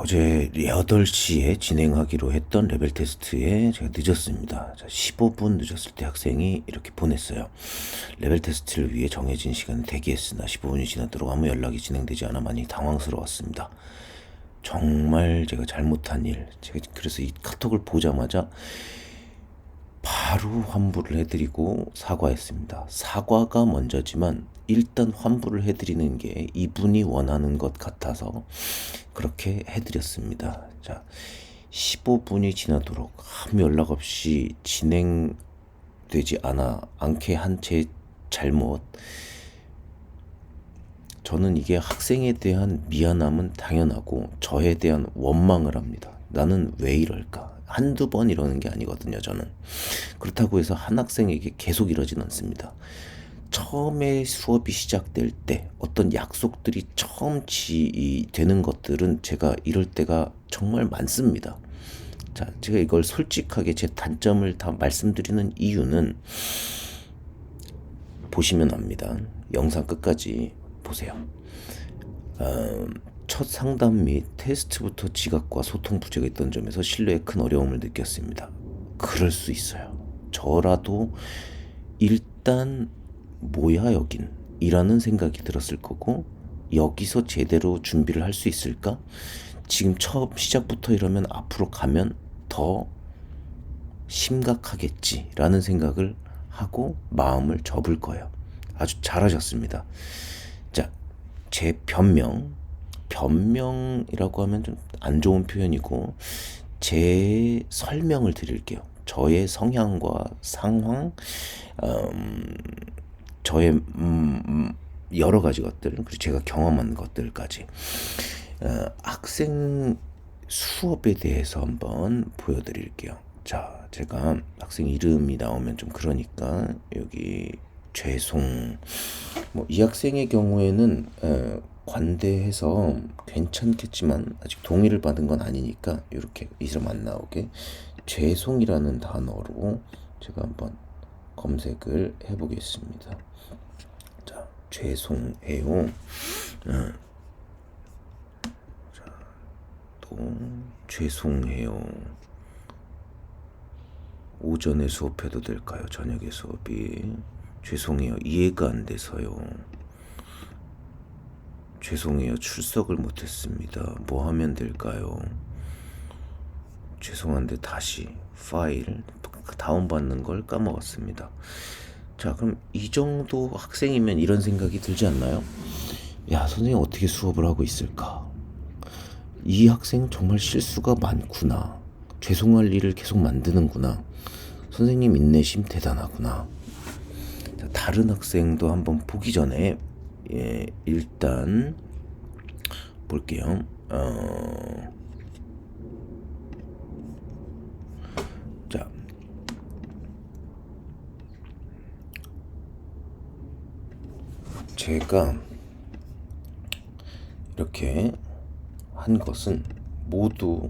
어제 8시에 진행하기로 했던 레벨 테스트에 제가 늦었습니다. 15분 늦었을 때 학생이 이렇게 보냈어요. 레벨 테스트를 위해 정해진 시간에 대기했으나 15분이 지나도록 아무 연락이 진행되지 않아 많이 당황스러웠습니다. 정말 제가 잘못한 일, 제가 그래서 이 카톡을 보자마자 바로 환불을 해드리고 사과했습니다. 사과가 먼저지만 일단 환불을 해드리는 게 이분이 원하는 것 같아서 그렇게 해드렸습니다. 자, 15분이 지나도록 아무 연락 없이 진행되지 않게 한 제 잘못. 저는 이게 학생에 대한 미안함은 당연하고 저에 대한 원망을 합니다. 나는 왜 이럴까? 한두 번 이러는 게 아니거든요, 저는. 그렇다고 해서 한 학생에게 계속 이러진 않습니다. 처음에 수업이 시작될 때 어떤 약속들이 처음 되는 것들은 제가 이럴 때가 정말 많습니다. 자, 제가 이걸 솔직하게 제 단점을 다 말씀드리는 이유는 보시면 압니다. 영상 끝까지 보세요. 첫 상담 및 테스트부터 지각과 소통 부재가 있던 점에서 신뢰에 큰 어려움을 느꼈습니다. 그럴 수 있어요. 저라도 일단 뭐야 여긴 이라는 생각이 들었을 거고, 여기서 제대로 준비를 할 수 있을까? 지금 처음 시작부터 이러면 앞으로 가면 더 심각하겠지라는 생각을 하고 마음을 접을 거예요. 아주 잘하셨습니다. 자, 제 변명이라고 하면 좀 안 좋은 표현이고, 제 설명을 드릴게요. 저의 성향과 상황, 저의 여러 가지 것들, 그리고 제가 경험한 것들까지 학생 수업에 대해서 한번 보여드릴게요. 자, 제가 학생 이름이 나오면 좀 그러니까 여기 죄송. 이 학생의 경우에는 관대해서 괜찮겠지만 아직 동의를 받은 건 아니니까 이렇게 이름 안 나오게 죄송이라는 단어로 제가 한번 검색을 해보겠습니다. 자, 죄송해요. 자, 또 죄송해요. 오전에 수업해도 될까요? 저녁에 수업이 죄송해요. 이해가 안 돼서요. 죄송해요. 출석을 못했습니다. 뭐 하면 될까요? 죄송한데 다시 파일 다운받는 걸 까먹었습니다. 자, 그럼 이 정도 학생이면 이런 생각이 들지 않나요? 야, 선생님 어떻게 수업을 하고 있을까? 이 학생 정말 실수가 많구나. 죄송할 일을 계속 만드는구나. 선생님 인내심 대단하구나. 자, 다른 학생도 한번 보기 전에 일단 볼게요. 자, 제가 이렇게 한 것은 모두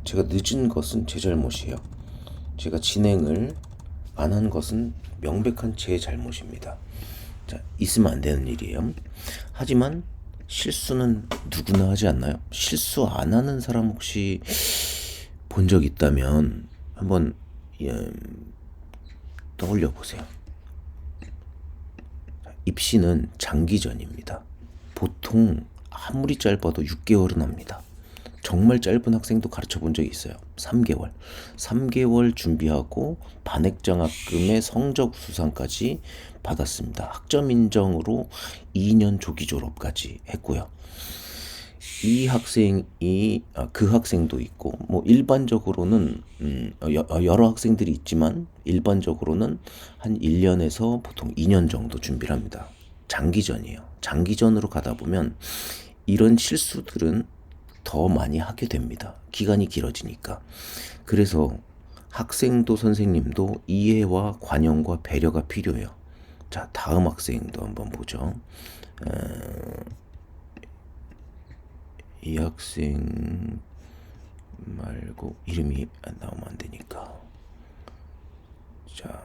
제가 늦은 것은 제 잘못이에요. 제가 진행을 안 한 것은 명백한 제 잘못입니다. 자, 있으면 안 되는 일이에요. 하지만 실수는 누구나 하지 않나요? 실수 안 하는 사람 혹시 본 적 있다면 한번 떠올려 보세요. 입시는 장기전입니다. 보통 아무리 짧아도 6개월은 합니다. 정말 짧은 학생도 가르쳐 본 적이 있어요. 3개월 준비하고 반액장학금의 성적 수상까지 받았습니다. 학점 인정으로 2년 조기 졸업까지 했고요. 이 학생이 그 학생도 있고, 일반적으로는 여러 학생들이 있지만 일반적으로는 한 1년에서 보통 2년 정도 준비를 합니다. 장기전이에요. 장기전으로 가다 보면 이런 실수들은 더 많이 하게 됩니다. 기간이 길어지니까. 그래서 학생도 선생님도 이해와 관용과 배려가 필요해요. 자, 다음 학생도 한번 보죠. 이 학생 말고 이름이 나오면 안 되니까. 자,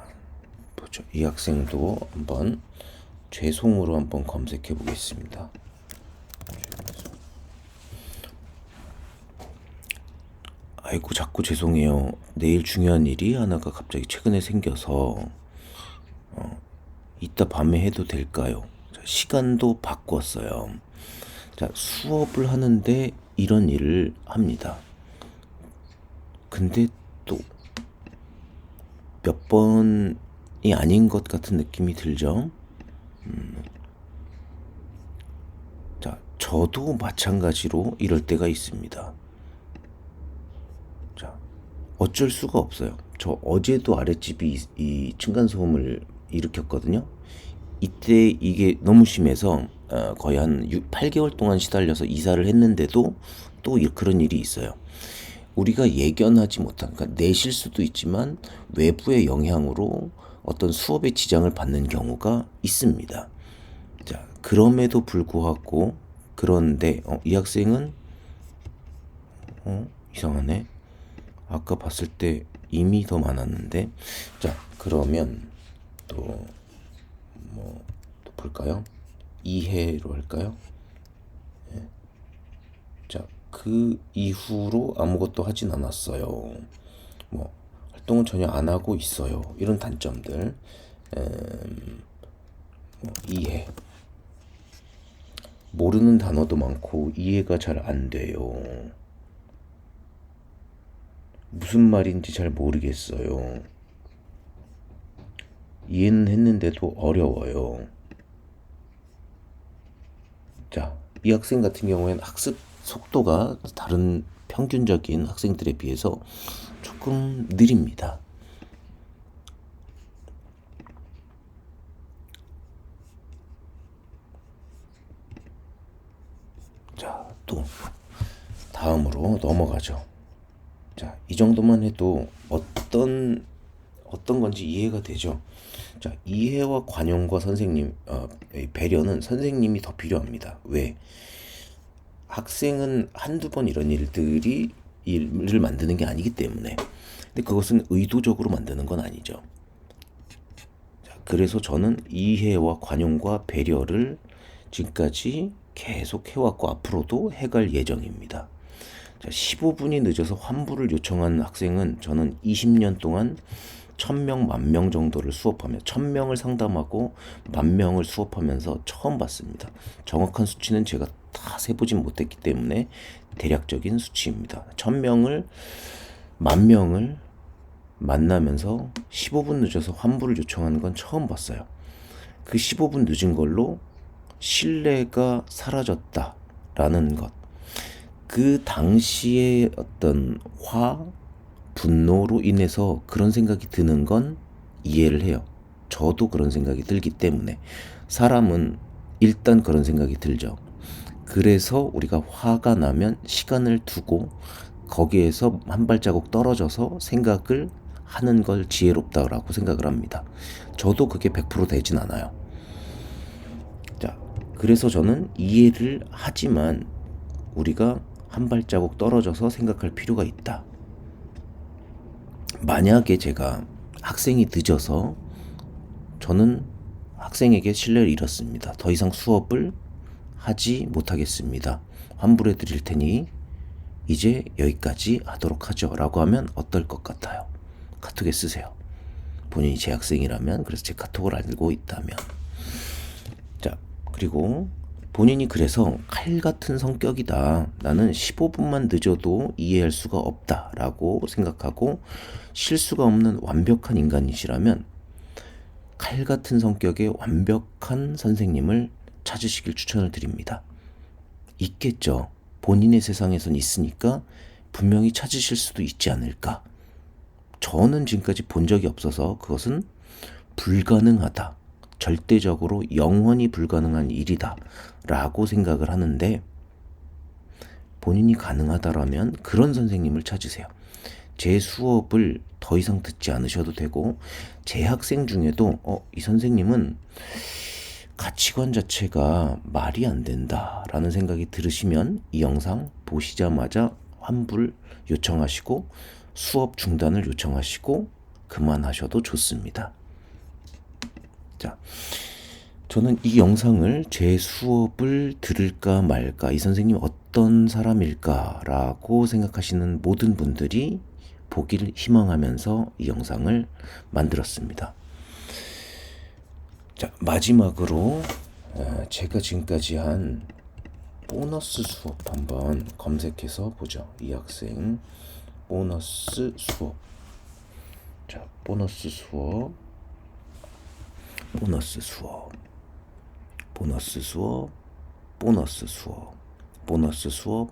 보죠. 이 학생도 한번 죄송으로 한번 검색해 보겠습니다. 아이고, 자꾸 죄송해요. 내일 중요한 일이 하나가 갑자기 최근에 생겨서 이따 밤에 해도 될까요? 자, 시간도 바꿨어요. 자, 수업을 하는데 이런 일을 합니다. 근데 또 몇 번이 아닌 것 같은 느낌이 들죠? 자, 저도 마찬가지로 이럴 때가 있습니다. 자, 어쩔 수가 없어요. 저 어제도 아랫집이 이 층간소음을 일으켰거든요. 이때 이게 너무 심해서 거의 한 8개월 동안 시달려서 이사를 했는데도 또 그런 일이 있어요. 우리가 예견하지 못한, 그러니까 내 실수도 있지만 외부의 영향으로 어떤 수업에 지장을 받는 경우가 있습니다. 자, 그럼에도 불구하고 그런데 이 학생은 이상하네. 아까 봤을 때 이미 더 많았는데. 자, 그러면 또 또 볼까요? 이해로 할까요? 자, 그 이후로 아무것도 하진 않았어요. 뭐 활동은 전혀 안 하고 있어요. 이런 단점들. 이해. 모르는 단어도 많고 이해가 잘 안 돼요. 무슨 말인지 잘 모르겠어요. 이해는 했는데도 어려워요. 자, 이 학생 같은 경우에는 학습 속도가 다른 평균적인 학생들에 비해서 조금 느립니다. 자, 또 다음으로 넘어가죠. 자, 이 정도만 해도 어떤 건지 이해가 되죠. 자, 이해와 관용과 선생님, 배려는 선생님이 더 필요합니다. 왜? 학생은 한두 번 이런 일을 만드는 게 아니기 때문에. 근데 그것은 의도적으로 만드는 건 아니죠. 자, 그래서 저는 이해와 관용과 배려를 지금까지 계속 해왔고 앞으로도 해갈 예정입니다. 자, 15분이 늦어서 환불을 요청한 학생은 저는 20년 동안 1000명, 10,000명 정도를 수업하며 1000명을 상담하고 10,000명을 수업하면서 처음 봤습니다. 정확한 수치는 제가 다 세보진 못했기 때문에 대략적인 수치입니다. 1000명을, 10,000명을 만나면서 15분 늦어서 환불을 요청하는 건 처음 봤어요. 그 15분 늦은 걸로 신뢰가 사라졌다라는 것. 그 당시의 어떤 분노로 인해서 그런 생각이 드는 건 이해를 해요. 저도 그런 생각이 들기 때문에. 사람은 일단 그런 생각이 들죠. 그래서 우리가 화가 나면 시간을 두고 거기에서 한 발자국 떨어져서 생각을 하는 걸 지혜롭다라고 생각을 합니다. 저도 그게 100% 되진 않아요. 자, 그래서 저는 이해를 하지만 우리가 한 발자국 떨어져서 생각할 필요가 있다. 만약에 제가 학생이 늦어서 저는 학생에게 신뢰를 잃었습니다. 더 이상 수업을 하지 못하겠습니다. 환불해 드릴 테니 이제 여기까지 하도록 하죠. 라고 하면 어떨 것 같아요? 카톡에 쓰세요. 본인이 제 학생이라면, 그래서 제 카톡을 알고 있다면. 자, 그리고 본인이 그래서 칼 같은 성격이다. 나는 15분만 늦어도 이해할 수가 없다. 라고 생각하고 실수가 없는 완벽한 인간이시라면 칼 같은 성격의 완벽한 선생님을 찾으시길 추천을 드립니다. 있겠죠. 본인의 세상에선 있으니까 분명히 찾으실 수도 있지 않을까. 저는 지금까지 본 적이 없어서 그것은 불가능하다. 절대적으로 영원히 불가능한 일이다 라고 생각을 하는데, 본인이 가능하다라면 그런 선생님을 찾으세요. 제 수업을 더 이상 듣지 않으셔도 되고, 제 학생 중에도 이 선생님은 가치관 자체가 말이 안 된다 라는 생각이 들으시면 이 영상 보시자마자 환불 요청하시고 수업 중단을 요청하시고 그만하셔도 좋습니다. 자, 저는 이 영상을 제 수업을 들을까 말까, 이 선생님 어떤 사람일까라고 생각하시는 모든 분들이 보길 희망하면서 이 영상을 만들었습니다. 자, 마지막으로 제가 지금까지 한 보너스 수업 한번 검색해서 보죠. 이 학생 보너스 수업. 자, 보너스 수업, 보너스 수업, 보너스 수업, 보너스 수업, 보너스 수업,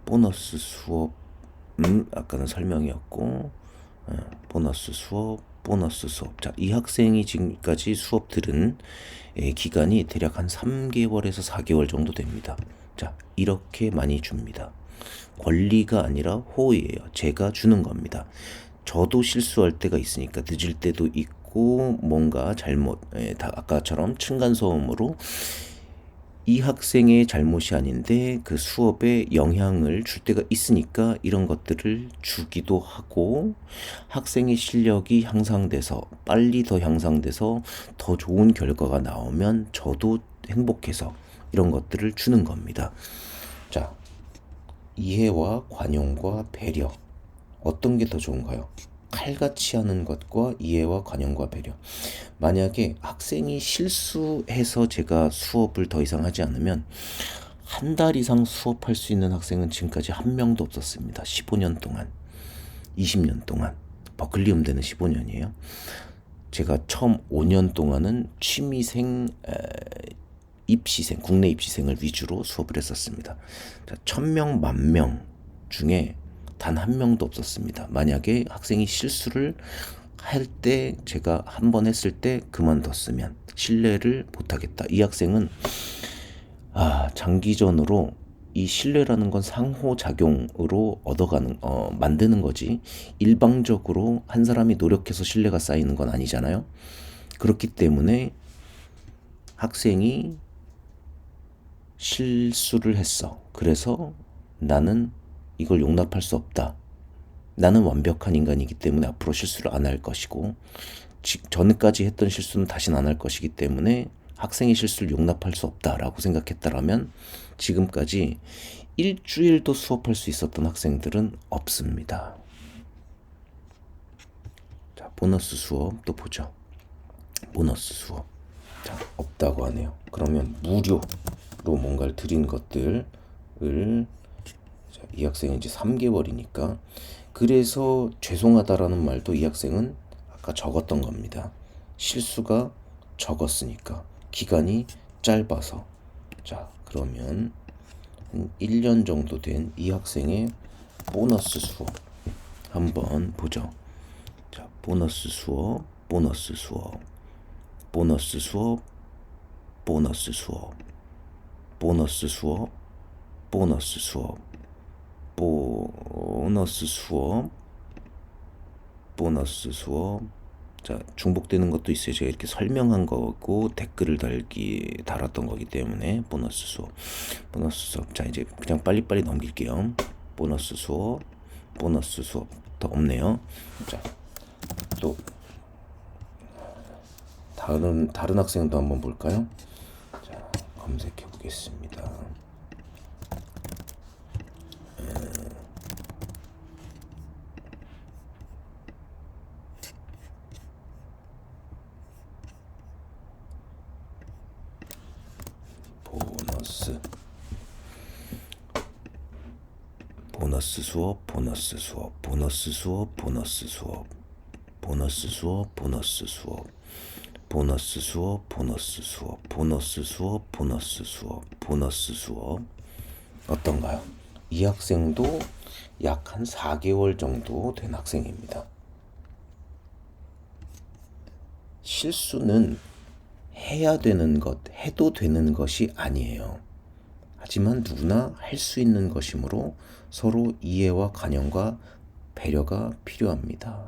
보너스 수업. 아까는 설명이었고, 보너스 수업, 보너스 수업. 자, 이 학생이 지금까지 수업 들은 기간이 대략 한 3개월에서 4개월 정도 됩니다. 자, 이렇게 많이 줍니다. 권리가 아니라 호의예요. 제가 주는 겁니다. 저도 실수할 때가 있으니까, 늦을 때도 있고 뭔가 잘못, 아까처럼 층간소음으로 이 학생의 잘못이 아닌데 그 수업에 영향을 줄 때가 있으니까 이런 것들을 주기도 하고, 학생의 실력이 향상돼서 빨리 더 향상돼서 더 좋은 결과가 나오면 저도 행복해서 이런 것들을 주는 겁니다. 자, 이해와 관용과 배려, 어떤 게 더 좋은가요? 칼같이 하는 것과 이해와 관용과 배려. 만약에 학생이 실수해서 제가 수업을 더 이상 하지 않으면 한 달 이상 수업할 수 있는 학생은 지금까지 한 명도 없었습니다. 15년 동안, 20년 동안. 버클리 음대는 15년이에요. 제가 처음 5년 동안은 취미생, 입시생, 국내 입시생을 위주로 수업을 했었습니다. 1000명, 10,000명 중에 단 한 명도 없었습니다. 만약에 학생이 실수를 할 때, 제가 한 번 했을 때 그만뒀으면 신뢰를 못하겠다. 이 학생은 장기전으로, 이 신뢰라는 건 상호작용으로 만드는 거지, 일방적으로 한 사람이 노력해서 신뢰가 쌓이는 건 아니잖아요. 그렇기 때문에 학생이 실수를 했어. 그래서 나는 이걸 용납할 수 없다. 나는 완벽한 인간이기 때문에 앞으로 실수를 안 할 것이고, 전까지 했던 실수는 다시는 안 할 것이기 때문에 학생의 실수를 용납할 수 없다라고 생각했다라면 지금까지 일주일도 수업할 수 있었던 학생들은 없습니다. 자, 보너스 수업 또 보죠. 보너스 수업. 자, 없다고 하네요. 그러면 무료로 뭔가를 드린 것들을, 이 학생은 이제 3개월이니까, 그래서 죄송하다라는 말도 이 학생은 아까 적었던 겁니다. 실수가 적었으니까, 기간이 짧아서. 자, 그러면 한 1년 정도 된 이 학생의 보너스 수업 한번 보죠. 자, 보너스 수업, 보너스 수업, 보너스 수업, 보너스 수업, 보너스 수업, 보너스 수업, 보너스 수업, 보너스 수업. 자, 중복되는 것도 있어요. 제가 이렇게 설명한 거고 댓글을 달았던 거기 때문에. 보너스 수업, 보너스 수업. 자, 이제 그냥 빨리빨리 넘길게요. 보너스 수업, 보너스 수업. 더 없네요. 자, 또 다른 학생도 한번 볼까요? 자, 검색해 보겠습니다. 보너스 수업, 보너스 수업, 보너스 수업, 보너스 수업, 보너스 수업, 보너스 수업, 보너스 수업, 보너스 수업, 보너스 수업, 보너스 수업, 보너스 수업. 어떤가요? 이 학생도 약 한 4개월 정도 된 학생입니다. 실수는 해야 되는 것, 해도 되는 것이 아니에요. 하지만 누구나 할 수 있는 것이므로 서로 이해와 관용과 배려가 필요합니다.